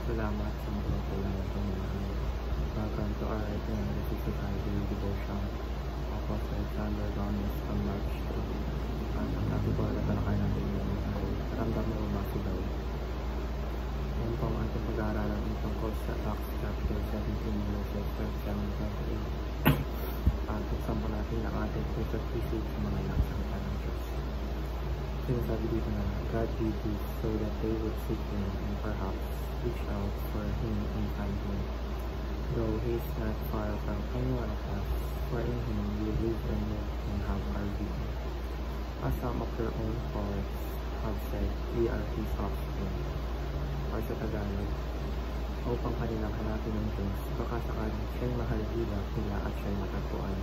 Salamat sa magpapala ng Panginoon. Welcome to our 365 daily devotion. Apostle Alexander Gomez from March 2. Ang topic ko na talakayan natin ngayon ay ramdam mo masigaw. Yan po ang ating pag-aaralan tungkol sa Acts chapter 17 verses 27-28. At buksan po natin ang ating pag-isip sa mga nagsalita ng Diyos. Sinasabi dito na God did this so that they would seek Him and perhaps reach out for Him and find Him. Though He is not far from any one of us, for in Him we live and move and have our being. As some of your own poets have said, we are His offspring. Or sa Tagalog, upang kanilang hanapin ng Diyos, baka sakaling siya'y mahalagilap nila at siya'y matagpuan,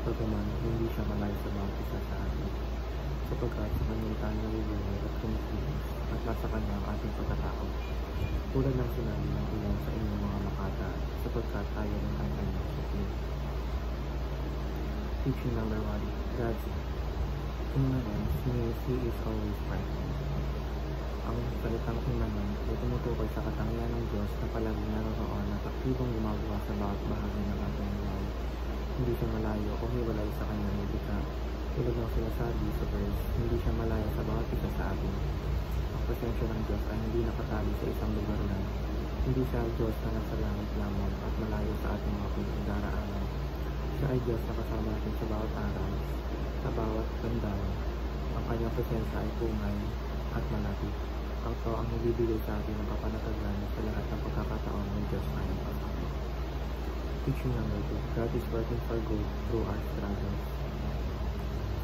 bagaman hindi siya malayo sa bawat isa sa atin. Sapagkat sa kanyang tayo naluluhay at kumikilos, at nasa kanya ang ating pagkatao. Tulad ng sinabi ng ilan sa inyong mga makata, sapagkat tayo rin ang kanyang sakit. Teaching number 1, God's immanence means He is always present. Ang salitang immanence ay tumutukoy sa katangian ng Diyos na palaging naroon at aktibong gumagawa sa bawat bahagi ng ating buhay. Hindi siya malayo o hiwalay sa kanyang libika. Tulad ng sinasabi sa verse, hindi siya malayo sa bawat isa sa atin. Ang presensya ng Diyos ay hindi nakatali sa isang lugar lang. Hindi siya Diyos na nasa langit lamang at malayo sa ating mga pinagdaraanan. Siya ay Diyos na kasama natin sa bawat araw, sa bawat landaw. Ang kanyang presensya ay tunay at malapit. Ang ito ang nagbibigay sa atin ng kapanatagan sa lahat ng pagkakataon ng Diyos na ang pagkakataon. Teaching number 2, God is working for good through our struggles.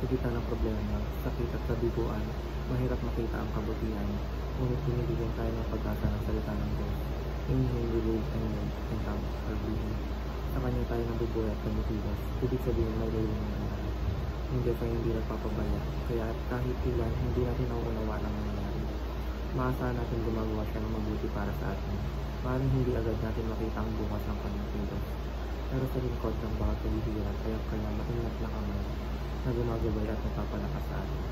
Sa gitna ng problema, sakit at kabiguan, mahirap makita ang kabutihan, ngunit binibigyan tayo ng pag-asa ng salita ng Diyos. In Him we live and move and have our being. Sa Kanya tayo nabubuhay at kumitilos, ibig sabihin may lulungan ng lahat. Yung Diyos ay hindi nagpapabaya, kaya kahit ilan hindi natin nauunawa ng nangyayari. Maasahan natin gumagawa siya ng mabuti para sa atin. Maaaring hindi agad natin makita ang bukas ng Kanyang kilos. Pero sa lingkod ng bawat paghihirat ay ang Kanyang maingat na kamay na gumagabay at nagpapalakas sa atin.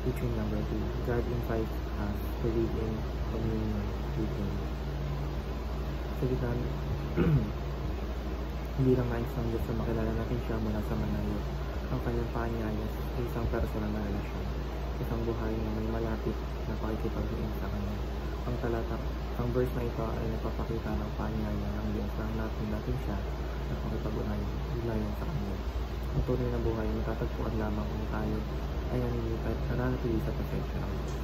Teaching number 2, God invites us to live in communion with Him. Sa gitna, hindi lang nais ng Diyos na makilala natin siya mula sa malayo. Ang Kanyang paanyaya ay isang personal na relasyon, isang buhay na may malapit na pakikipagdiin sa Kanya. Ang verse na ito ay nagpapakita ng paanyaya ng Diyos na hanapin natin siya at makipag-ugnayan sa Kanya. Ang tunay na buhay ay matatagpuan lamang kung tayo ay nananatili sa presensya ng Diyos.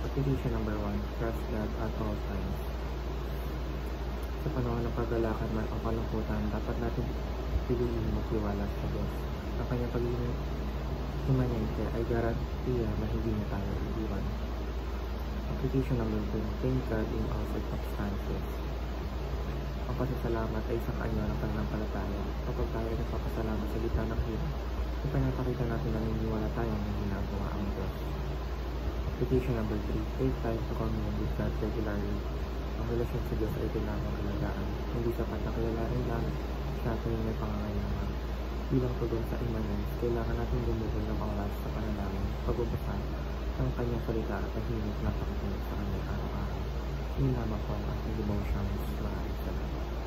Application number 1, trust God at all times. Sa panahon ng paglalakad man ang kalungkutan, dapat natin piliin magtiwala sa Diyos. Ang Kanyang pagiging imanente ay garantiya na hindi na tayo iiwan. Application number 2, thank God in all circumstances. Ang pasasalamat ay isang anyo ng pananampalataya. Kapag tayo ay nagpapasalamat sa gitna ng hirap, ipinapakita natin na naniniwala tayo na ginagawa ang Diyos. Application number 3, take time to commune with God regularly. Ang relasyon sa Diyos ay kailangang alagaan. Hindi sapat na kilalain lang siya tuwing may pangangailangan. Bilang tugon sa immanence, kailangan natin gumugon ng oras sa panalangin, pagbabasa ng Kanyang salita at tahimik na pakikinig sa Kanya araw-araw. Yun lamang po ang ating devotion. Maraming salamat.